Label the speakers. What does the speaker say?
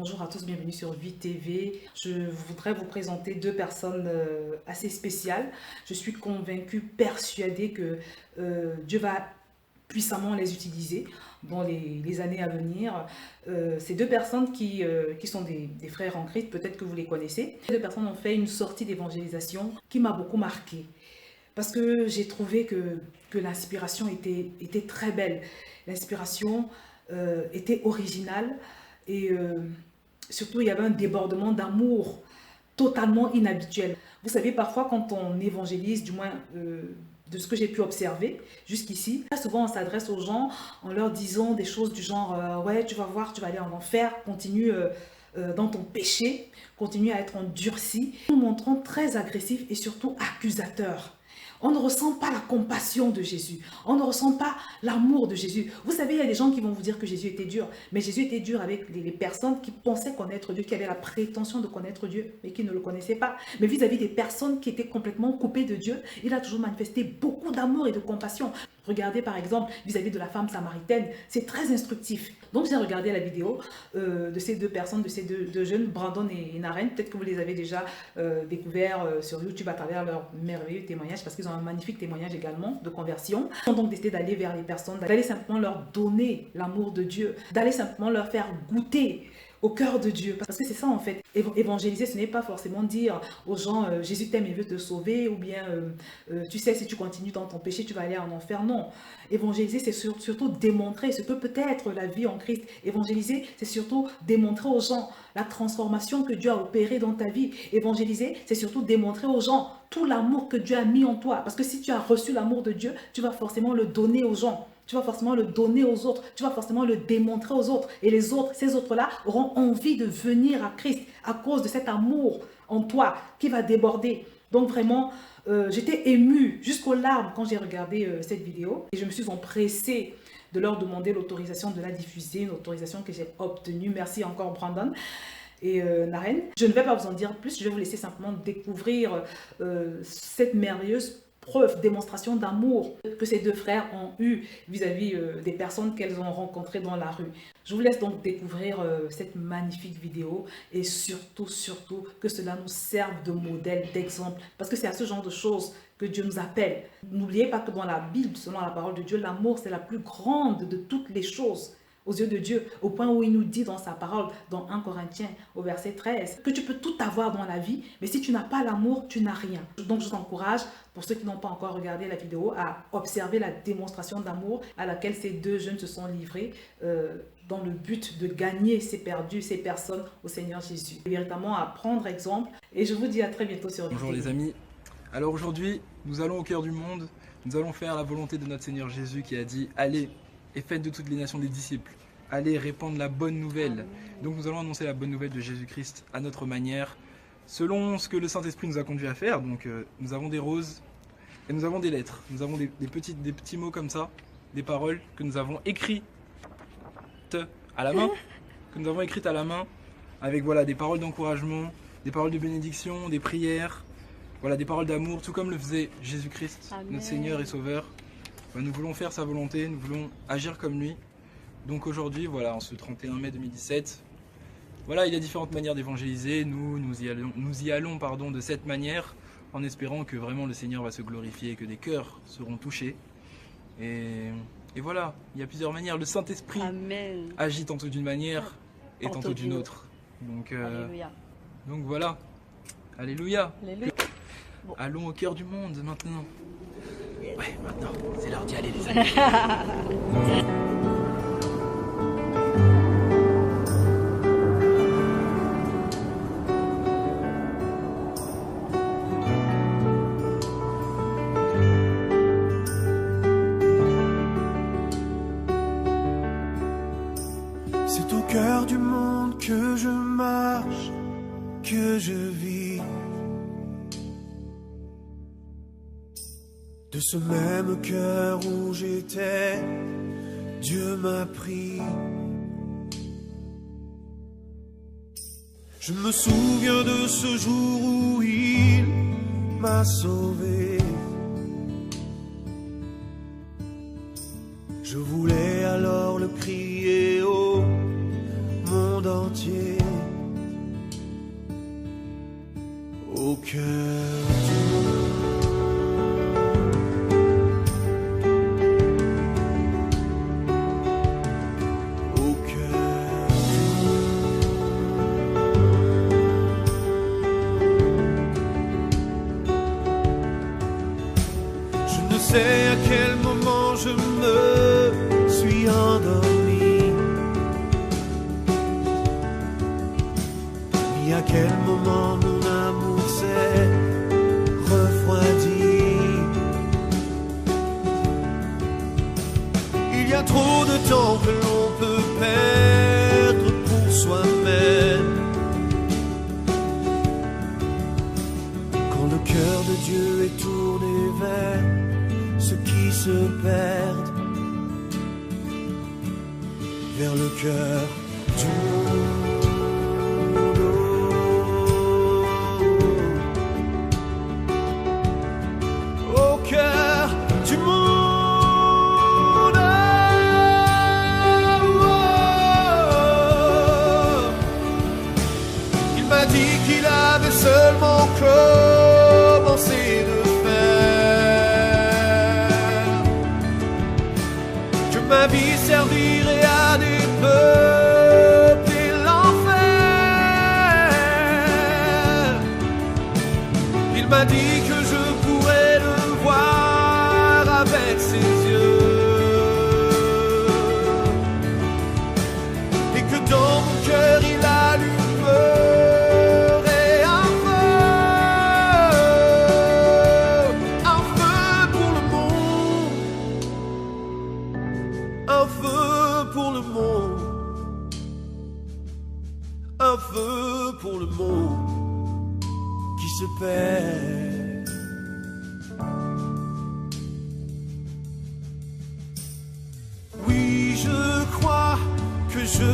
Speaker 1: Bonjour à tous, bienvenue sur Vie TV. Je voudrais vous présenter deux personnes assez spéciales. Je suis convaincue, persuadée que Dieu va puissamment les utiliser dans les années à venir. Ces deux personnes qui sont des frères en Christ, peut-être que vous les connaissez. Ces deux personnes ont fait une sortie d'évangélisation qui m'a beaucoup marquée. Parce que j'ai trouvé que l'inspiration était très belle. L'inspiration était originale et surtout il y avait un débordement d'amour totalement inhabituel. Vous savez, parfois quand on évangélise, du moins de ce que j'ai pu observer jusqu'ici, très souvent on s'adresse aux gens en leur disant des choses du genre ouais, tu vas voir, tu vas aller en enfer, continue dans ton péché, continue à être endurci, nous montrons très agressif et surtout accusateur. On ne ressent pas la compassion de Jésus. On ne ressent pas l'amour de Jésus. Vous savez, il y a des gens qui vont vous dire que Jésus était dur. Mais Jésus était dur avec les personnes qui pensaient connaître Dieu, qui avaient la prétention de connaître Dieu, mais qui ne le connaissaient pas. Mais vis-à-vis des personnes qui étaient complètement coupées de Dieu, il a toujours manifesté beaucoup d'amour et de compassion. Regardez par exemple vis-à-vis de la femme samaritaine, c'est très instructif. Donc j'ai regardé la vidéo de ces deux personnes, de ces deux jeunes, Brandon et Naren. Peut-être que vous les avez déjà découverts sur YouTube à travers leurs merveilleux témoignages, parce qu'ils ont un magnifique témoignage également de conversion. Ils ont donc décidé d'aller vers les personnes, d'aller simplement leur donner l'amour de Dieu, d'aller simplement leur faire goûter au cœur de Dieu. Parce que c'est ça en fait. Évangéliser, ce n'est pas forcément dire aux gens Jésus t'aime et veut te sauver, ou bien tu sais, si tu continues dans ton péché, tu vas aller en enfer. Non. Évangéliser, c'est surtout démontrer ce que peut être la vie en Christ. Évangéliser, c'est surtout démontrer aux gens la transformation que Dieu a opérée dans ta vie. Évangéliser, c'est surtout démontrer aux gens tout l'amour que Dieu a mis en toi. Parce que si tu as reçu l'amour de Dieu, tu vas forcément le donner aux gens. Tu vas forcément le donner aux autres. Tu vas forcément le démontrer aux autres. Et les autres, ces autres-là, auront envie de venir à Christ à cause de cet amour en toi qui va déborder. Donc vraiment, j'étais émue jusqu'aux larmes quand j'ai regardé cette vidéo. Et je me suis empressée de leur demander l'autorisation de la diffuser, une autorisation que j'ai obtenue. Merci encore Brandon et Naren. Je ne vais pas vous en dire plus, je vais vous laisser simplement découvrir cette merveilleuse preuve, démonstration d'amour que ces deux frères ont eu vis-à-vis des personnes qu'elles ont rencontrées dans la rue. Je vous laisse donc découvrir cette magnifique vidéo et surtout que cela nous serve de modèle, d'exemple, parce que c'est à ce genre de choses que Dieu nous appelle. N'oubliez pas que dans la Bible, selon la parole de Dieu, l'amour c'est la plus grande de toutes les choses aux yeux de Dieu, au point où il nous dit dans sa parole, dans 1 Corinthiens, au verset 13, que tu peux tout avoir dans la vie, mais si tu n'as pas l'amour, tu n'as rien. Donc je vous encourage, pour ceux qui n'ont pas encore regardé la vidéo, à observer la démonstration d'amour à laquelle ces deux jeunes se sont livrés dans le but de gagner ces perdus, ces personnes au Seigneur Jésus. Véritablement à prendre exemple, et je vous dis à très bientôt sur vidéo.
Speaker 2: Bonjour les amis, alors aujourd'hui, nous allons au cœur du monde, nous allons faire la volonté de notre Seigneur Jésus qui a dit « Allez !» et faites de toutes les nations des disciples. Allez répandre la bonne nouvelle. Donc nous allons annoncer la bonne nouvelle de Jésus-Christ à notre manière, selon ce que le Saint-Esprit nous a conduit à faire. Donc nous avons des roses et nous avons des lettres. Nous avons des petits mots comme ça, des paroles que nous avons écrites à la main, avec voilà, des paroles d'encouragement, des paroles de bénédiction, des prières, voilà, des paroles d'amour, tout comme le faisait Jésus-Christ, notre Seigneur et Sauveur. Nous voulons faire sa volonté, nous voulons agir comme lui. Donc aujourd'hui, voilà, en ce 31 mai 2017, voilà, il y a différentes manières d'évangéliser. Nous y allons de cette manière, en espérant que vraiment le Seigneur va se glorifier, que des cœurs seront touchés. Et voilà, il y a plusieurs manières. Le Saint-Esprit agit tantôt d'une manière et tantôt d'une autre. Donc voilà, Alléluia. Bon. Allons au cœur du monde maintenant. Ouais, maintenant, c'est l'heure d'y aller les amis.
Speaker 3: C'est au cœur du monde que je marche, que je vis. De ce même cœur où j'étais, Dieu m'a pris. Je me souviens de ce jour où il m'a sauvé. Je voulais alors le crier au monde entier. sais à quel moment je me suis endormi, ni à quel moment mon amour s'est refroidi. Il y a trop de temps que l'on peut perdre pour soi-même. Quand le cœur de Dieu est tourné vers ceux qui se perdent, vers le cœur du monde. Au cœur du monde. Il m'a dit qu'il avait seulement commencé de faire, que ma vie servirait à des peuples et l'enfer. Il m'a dit que je pourrais le voir avec ses yeux, et que dans mon cœur il allumerait un feu pour le monde, un feu pour le monde, un feu pour le monde qui se perd. Oui, je crois que je